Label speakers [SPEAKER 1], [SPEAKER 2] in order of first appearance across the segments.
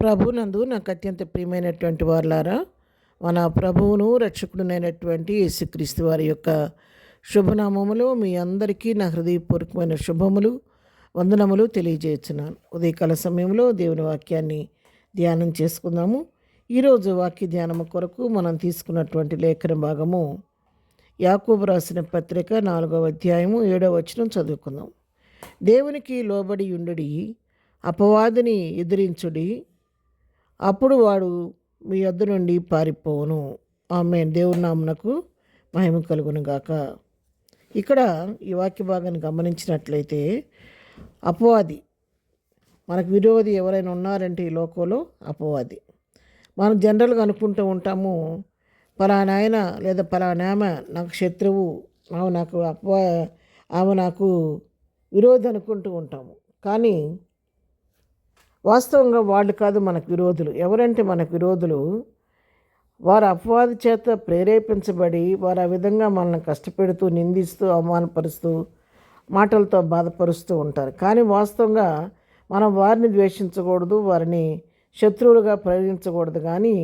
[SPEAKER 1] ప్రభునందు నాకు అత్యంత ప్రియమైనటువంటి వారులారా, మన ప్రభువును రక్షకుడునైనటువంటి యేసుక్రీస్తు వారి యొక్క శుభనామములో మీ అందరికీ నా హృదయపూర్వకమైన శుభములు వందనములు తెలియజేస్తున్నాను. ఉదయకాల సమయంలో దేవుని వాక్యాన్ని ధ్యానం చేసుకుందాము. ఈరోజు వాక్య ధ్యానము కొరకు మనం తీసుకున్నటువంటి లేఖన భాగము యాకోబు రాసిన పత్రిక 4వ అధ్యాయము 7వ వచనం చదువుకుందాం. దేవునికి లోబడి ఉండుడి, అపవాదిని ఎదిరించుడి, అప్పుడు వాడు మీ యొద్ద నుండి పారిపోవును. ఆమేన్. దేవుని నామమునకు మహిమ కలుగును గాక. ఇక్కడ ఈ వాక్య భాగాన్ని గమనించినట్లయితే అపవాది, మనకు విరోధి ఎవరైనా ఉన్నారంటే ఈ లోకంలో అపవాది. మనం జనరల్గా అనుకుంటూ ఉంటాము, పలానా ఆయన లేదా పలానా ఆమె నాకు శత్రువు, ఆమె నాకు విరోధి అనుకుంటూ ఉంటాము. కానీ వాస్తవంగా వాళ్ళు కాదు మనకు విరోధులు. ఎవరంటే మనకు విరోధులు వారు అపవాది చేత ప్రేరేపించబడి వారు ఆ విధంగా మనల్ని కష్టపెడుతూ, నిందిస్తూ, అవమానపరుస్తూ, మాటలతో బాధపరుస్తూ ఉంటారు. కానీ వాస్తవంగా మనం వారిని ద్వేషించకూడదు, వారిని శత్రువులుగా పరిగణించకూడదు. కానీ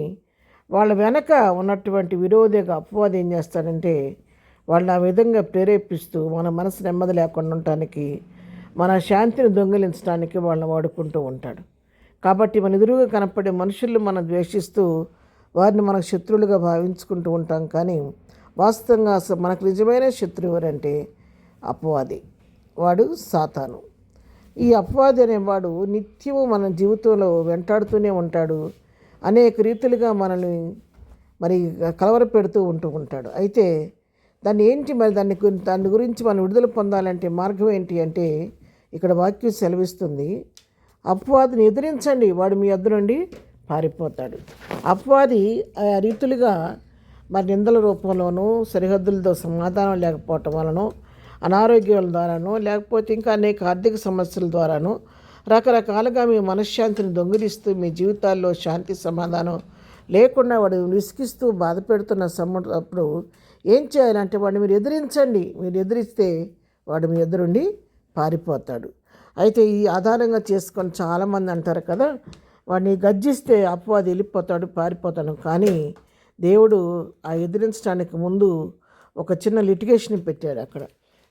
[SPEAKER 1] వాళ్ళ వెనక ఉన్నటువంటి విరోధిగా అపవాది ఏం చేస్తాడంటే వాళ్ళని ఆ విధంగా ప్రేరేపిస్తూ మన మనసు నెమ్మది లేకుండా ఉండటానికి, మన శాంతిని దొంగిలించడానికి వాళ్ళని వాడుకుంటూ ఉంటాడు. కాబట్టి మన ఎదురుగా కనపడే మనుషులను మనం ద్వేషిస్తూ వారిని మనకు శత్రువులుగా భావించుకుంటూ ఉంటాం. కానీ వాస్తవంగా అసలు మనకు నిజమైన శత్రువు ఎవరంటే అపవాది, వాడు సాతాను. ఈ అపవాది అనేవాడు నిత్యము మన జీవితంలో వెంటాడుతూనే ఉంటాడు. అనేక రీతులుగా మనల్ని కలవరపెడుతూ ఉంటాడు. అయితే దాని గురించి మనం విడుదల పొందాలంటే మార్గం ఏంటి అంటే ఇక్కడ వాక్యం సెలవిస్తుంది, అపవాదిని ఎదిరించండి, వాడు మీ యొద్ద నుండి పారిపోతాడు. అపవాది ఆ రీతులుగా నిందల రూపంలోనూ, సరిహద్దులతో సమాధానం లేకపోవటం వలన, అనారోగ్యాల ద్వారానో, లేకపోతే ఇంకా అనేక ఆర్థిక సమస్యల ద్వారానో రకరకాలుగా మీ మనశ్శాంతిని దొంగిలిస్తూ మీ జీవితాల్లో శాంతి సమాధానం లేకుండా వాడు విసిగిస్తూ బాధ పెడుతున్న అప్పుడు ఏం చేయాలంటే వాడిని మీరు ఎదిరించండి. మీరు ఎదిరిస్తే వాడు మీ ఎదురుండి పారిపోతాడు. అయితే ఈ ఆధారంగా చేసుకొని చాలామంది అంటారు కదా, వాడిని గర్జిస్తే అపవాది వెళ్ళిపోతాడు, పారిపోతాడు. కానీ దేవుడు ఆ ఎదిరించడానికి ముందు ఒక చిన్న లిటిగేషన్ పెట్టాడు అక్కడ.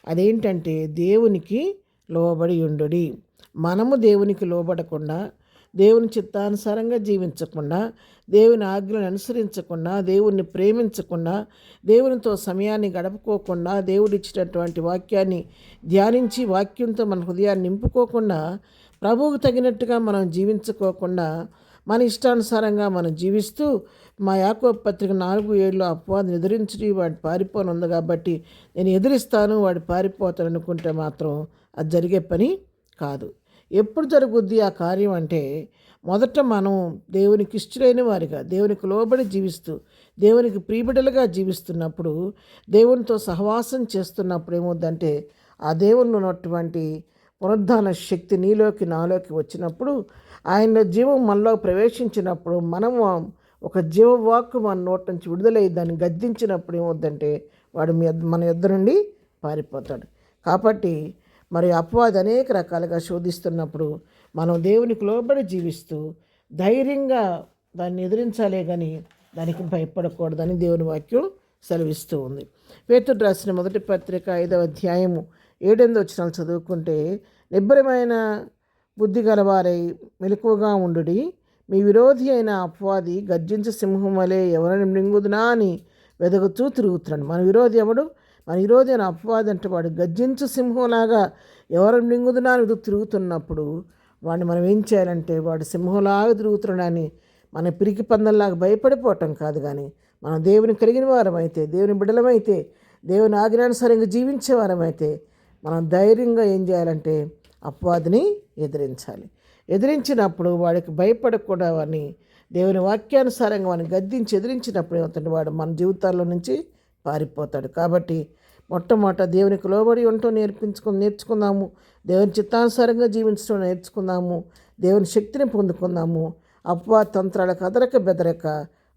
[SPEAKER 1] అదేంటంటే దేవునికి లోబడి ఉండుడి. మనము దేవునికి లోబడకుండా, దేవుని చిత్తానుసారంగా జీవించకుండా, దేవుని ఆజ్ఞలను అనుసరించకుండా, దేవుణ్ణి ప్రేమించకుండా, దేవునితో సమయాన్ని గడపుకోకుండా, దేవుడు ఇచ్చినటువంటి వాక్యాన్ని ధ్యానించి వాక్యంతో మన హృదయాన్ని నింపుకోకుండా, ప్రభువుకు తగినట్టుగా మనం జీవించుకోకుండా, మన ఇష్టానుసారంగా మనం జీవిస్తూ మా యాకోబు పత్రిక 4:7 అపవాదిని ఎదిరించి వాడు పారిపోను ఉంది కాబట్టి నేను ఎదిరిస్తాను, వాడు పారిపోతాడు అనుకుంటే మాత్రం అది జరిగే పని కాదు. ఎప్పుడు జరుగుద్ది ఆ కార్యం అంటే మొదట మనం దేవునికి ఇష్టమైన వారిగా, దేవునికి లోబడి జీవిస్తూ, దేవునికి ప్రియబిడ్డలుగా జీవిస్తున్నప్పుడు, దేవునితో సహవాసం చేస్తున్నప్పుడు ఏమవుద్దంటే ఆ దేవునిలో ఉన్నటువంటి పునరుద్ధాన శక్తి నీలోకి నాలోకి వచ్చినప్పుడు, ఆయన జీవం మనలో ప్రవేశించినప్పుడు, మనము ఒక జీవవాక్కు మన నోటి నుంచి విడుదలై దాన్ని గద్దించినప్పుడు ఏమవుద్దంటే వాడు మన యొద్ద నుండి పారిపోతాడు. కాబట్టి అపవాది అనేక రకాలుగా శోధిస్తున్నప్పుడు మనం దేవునికి లోబడి జీవిస్తూ ధైర్యంగా దాన్ని ఎదిరించాలే కానీ దానికి భయపడకూడదని దేవుని వాక్యం సెలవిస్తూ ఉంది. పేతురు రాసిన మొదటి పత్రిక 5వ అధ్యాయము 7-8 వచనాలు చదువుకుంటే, నిబ్బరమైన బుద్ధి గలవారై మెలకువగా ఉండుడి, మీ విరోధి అయిన అపవాది గర్జించే సింహం వలె ఎవరిని మృంగుదునా అని వెదగుతూ తిరుగుతున్నాడు. మన విరోధి ఎవడు? మన విరోధి అయిన అపవాది అంటే వాడు గర్జించు సింహంలాగా ఎవరిని మృంగుదునా అని తిరుగుతున్నప్పుడు వాడిని మనం ఏం చేయాలంటే, వాడు సింహంలాగా తిరుగుతున్నాడని మన పిరికి పందల్లాగా భయపడిపోవటం కాదు. కానీ మనం దేవుని కలిగిన వారమైతే, దేవుని బిడ్డలమైతే, దేవుని ఆజ్ఞానుసారంగా జీవించేవారమైతే మనం ధైర్యంగా ఏం చేయాలంటే అపవాదిని ఎదిరించాలి. ఎదిరించినప్పుడు వాడికి భయపడకుండా వాడిని దేవుని వాక్యానుసారంగా వాడిని గద్దించి ఎదిరించినప్పుడు ఏమవుతుంది, వాడు మన జీవితాల్లో నుంచి పారిపోతాడు. కాబట్టి మొట్టమొదట దేవునికి లోబడి ఉండటం నేర్చుకుందాము, దేవుని చిత్తానుసారంగా జీవించడం నేర్చుకుందాము, దేవుని శక్తిని పొందుకుందాము. అపవాది తంత్రాలకు అదరక బెదరక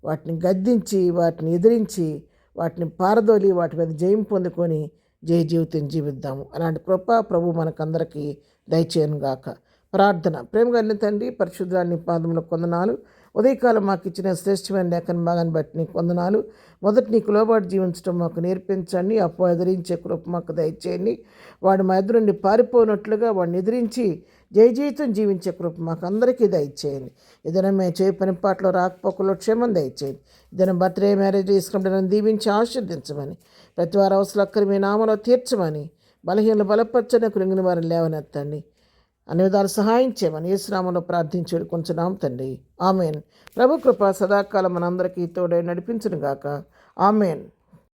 [SPEAKER 1] వాటిని గద్దించి, వాటిని ఎదిరించి, వాటిని పారదోలి, వాటి మీద జయం పొందుకొని జయ జీవితం జీవిద్దాము. అలాంటి కృప ప్రభు మనకందరికీ దయచేయను గాక. ప్రార్థన. ప్రేమగలిగిన తండ్రి, పరిశుద్ధాన్ని పాదముల కొందనాలు. ఉదయకాలం మాకు ఇచ్చిన శ్రేష్టమైన లేఖన భాగాన్ని బట్టి నీకు వందనాలు. మొదటి నీకు లోబడి జీవించడం మాకు నేర్పించండి. ఎదిరించే కృప మాకు దయచేయండి. వాడు మా ఎదురు నుండి పారిపోయినట్లుగా వాడిని ఎదిరించి జయజీవితం జీవించే కృప మాకు అందరికీ దయచేయండి. ఏదైనా మేము చేయ పని పాటలో రాకపోకలో క్షేమం దయచేయండి. ఏదైనా బర్త్డే మ్యారేజ్ చేసుకుంటే దీవించి ఆశీర్దించమని, ప్రతి వారి అవసరం అక్కడి మీ నామలో తీర్చమని, బలహీనలు బలపరచని కృంగిన వారిని లేవనెత్తండి. అన్ని విధాలు సహాయం చేయమని యేసునామములో ప్రార్థించి వేడుకొంచున్నాం తండ్రి. ఆమెన్. ప్రభు కృప సదాకాలం మనందరికీ తోడై నడిపించును గాక. ఆమెన్.